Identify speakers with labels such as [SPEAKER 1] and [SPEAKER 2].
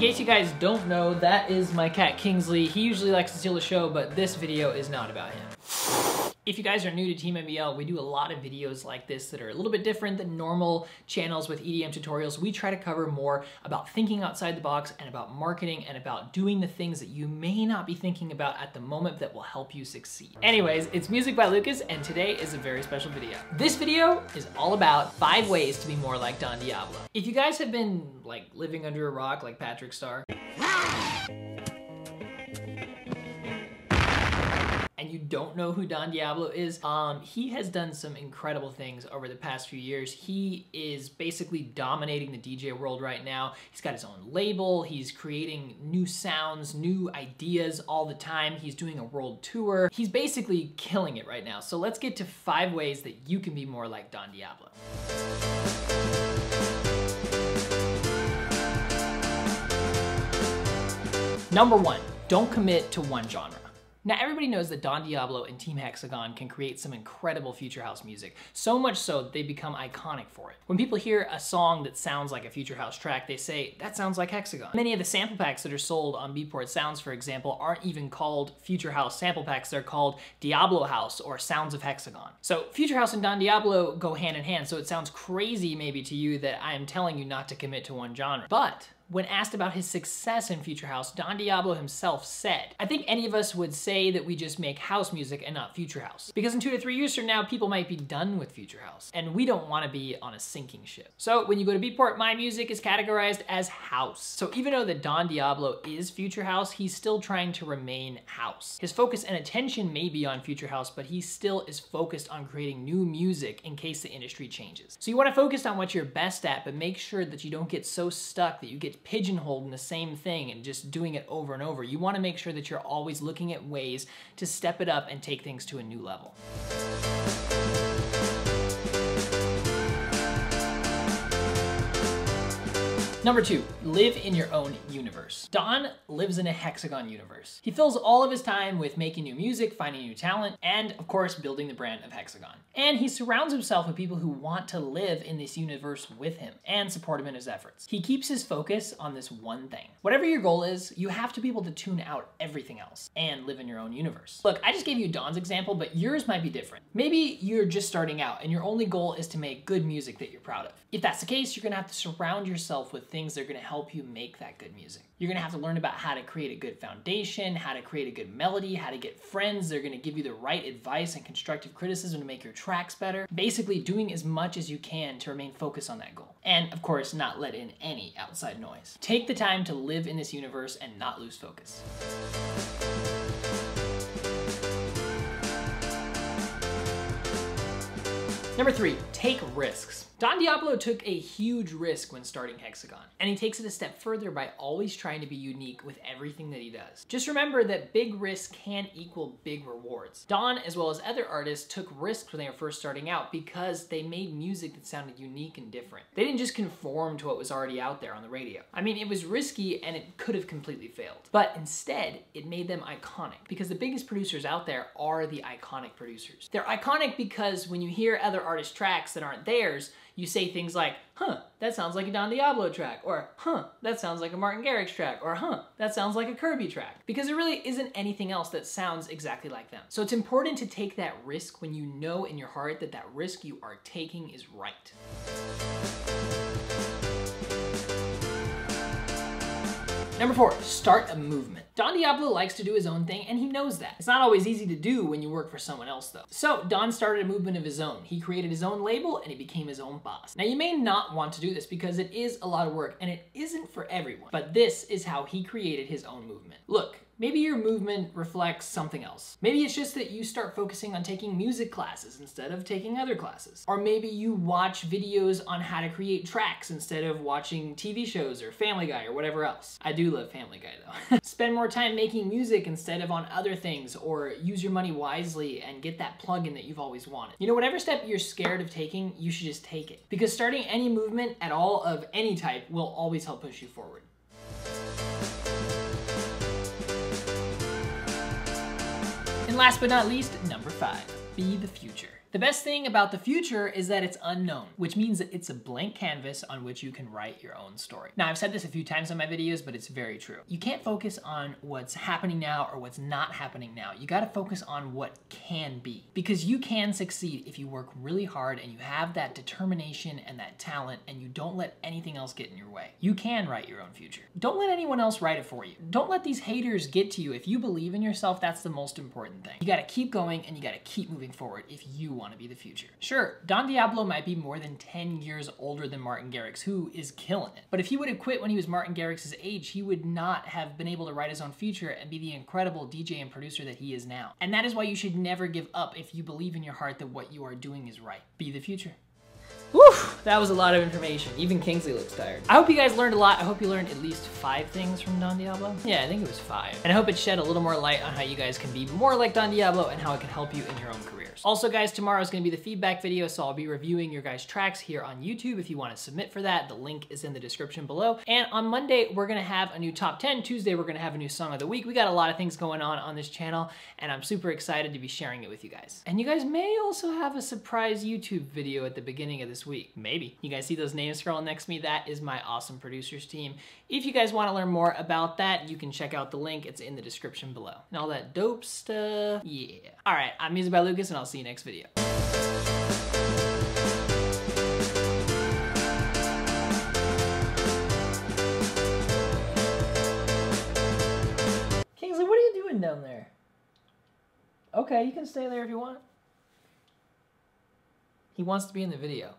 [SPEAKER 1] case you guys don't know, that is my cat Kingsley. He usually likes to steal the show, but this video is not about him. If you guys are new to Team MBL, we do a lot of videos like this that are a little bit different than normal channels with EDM tutorials. We try to cover more about thinking outside the box and about marketing and about doing the things that you may not be thinking about at the moment that will help you succeed. Anyways, it's Music by Lucas, and today is a very special video. This video is all about 5 ways to be more like Don Diablo. If you guys have been like living under a rock like Patrick Star, and you don't know who Don Diablo is, he has done some incredible things over the past few years. He is basically dominating the DJ world right now. He's got his own label. He's creating new sounds, new ideas all the time. He's doing a world tour. He's basically killing it right now. So let's get to 5 ways that you can be more like Don Diablo. Number 1, don't commit to one genre. Now everybody knows that Don Diablo and Team Hexagon can create some incredible future house music, so much so that they become iconic for it. When people hear a song that sounds like a future house track, they say, that sounds like Hexagon. Many of the sample packs that are sold on Beatport Sounds, for example, aren't even called future house sample packs, they're called Diablo House or Sounds of Hexagon. So future house and Don Diablo go hand in hand, so it sounds crazy maybe to you that I am telling you not to commit to one genre. But when asked about his success in Future House, Don Diablo himself said, I think any of us would say that we just make house music and not Future House. Because in 2 to 3 years from now, people might be done with Future House. And we don't want to be on a sinking ship. So when you go to Beatport, my music is categorized as house. So even though that Don Diablo is Future House, he's still trying to remain house. His focus and attention may be on Future House, but he still is focused on creating new music in case the industry changes. So you want to focus on what you're best at, but make sure that you don't get so stuck that you get pigeonholed in the same thing and just doing it over and over. You want to make sure that you're always looking at ways to step it up and take things to a new level. Number 2, live in your own universe. Don lives in a Hexagon universe. He fills all of his time with making new music, finding new talent, and of course, building the brand of Hexagon. And he surrounds himself with people who want to live in this universe with him and support him in his efforts. He keeps his focus on this one thing. Whatever your goal is, you have to be able to tune out everything else and live in your own universe. Look, I just gave you Don's example, but yours might be different. Maybe you're just starting out and your only goal is to make good music that you're proud of. If that's the case, you're gonna have to surround yourself with things that are gonna help you make that good music. You're gonna have to learn about how to create a good foundation, how to create a good melody, how to get friends that are gonna give you the right advice and constructive criticism to make your tracks better. Basically doing as much as you can to remain focused on that goal. And of course, not let in any outside noise. Take the time to live in this universe and not lose focus. Number 3, take risks. Don Diablo took a huge risk when starting Hexagon, and he takes it a step further by always trying to be unique with everything that he does. Just remember that big risks can equal big rewards. Don, as well as other artists, took risks when they were first starting out because they made music that sounded unique and different. They didn't just conform to what was already out there on the radio. I mean, it was risky and it could have completely failed. But instead, it made them iconic because the biggest producers out there are the iconic producers. They're iconic because when you hear other artists' tracks that aren't theirs, you say things like, huh, that sounds like a Don Diablo track, or huh, that sounds like a Martin Garrix track, or huh, that sounds like a Kirby track. Because there really isn't anything else that sounds exactly like them. So it's important to take that risk when you know in your heart that that risk you are taking is right. Number 4, start a movement. Don Diablo likes to do his own thing, and he knows that. It's not always easy to do when you work for someone else, though. So Don started a movement of his own. He created his own label, and he became his own boss. Now, you may not want to do this because it is a lot of work, and it isn't for everyone. But this is how he created his own movement. Look, maybe your movement reflects something else. Maybe it's just that you start focusing on taking music classes instead of taking other classes. Or maybe you watch videos on how to create tracks instead of watching TV shows or Family Guy or whatever else. I do love Family Guy though. Spend more time making music instead of on other things, or use your money wisely and get that plug-in that you've always wanted. You know, whatever step you're scared of taking, you should just take it. Because starting any movement at all of any type will always help push you forward. And last but not least, number 5, be the future. The best thing about the future is that it's unknown, which means that it's a blank canvas on which you can write your own story. Now, I've said this a few times on my videos, but it's very true. You can't focus on what's happening now or what's not happening now. You gotta focus on what can be, because you can succeed if you work really hard and you have that determination and that talent and you don't let anything else get in your way. You can write your own future. Don't let anyone else write it for you. Don't let these haters get to you. If you believe in yourself, that's the most important thing. You gotta keep going and you gotta keep moving forward if you wanna be the future. Sure, Don Diablo might be more than 10 years older than Martin Garrix, who is killing it. But if he would have quit when he was Martin Garrix's age, he would not have been able to write his own future and be the incredible DJ and producer that he is now. And that is why you should never give up if you believe in your heart that what you are doing is right. Be the future. Whew, that was a lot of information. Even Kingsley looks tired. I hope you guys learned a lot. I hope you learned at least 5 things from Don Diablo. Yeah, I think it was 5. And I hope it shed a little more light on how you guys can be more like Don Diablo and how it can help you in your own careers. Also guys, tomorrow is gonna be the feedback video, so I'll be reviewing your guys' tracks here on YouTube. If you wanna submit for that, the link is in the description below. And on Monday, we're gonna have a new top 10. Tuesday, we're gonna have a new song of the week. We got a lot of things going on this channel, and I'm super excited to be sharing it with you guys. And you guys may also have a surprise YouTube video at the beginning of this week. Maybe. You guys see those names scrolling next to me? That is my awesome producers team. If you guys wanna learn more about that, you can check out the link. It's in the description below. And all that dope stuff, yeah. All right, I'm musicbyLukas, and I'll see you next video. Kingsley, what are you doing down there? Okay, you can stay there if you want. He wants to be in the video.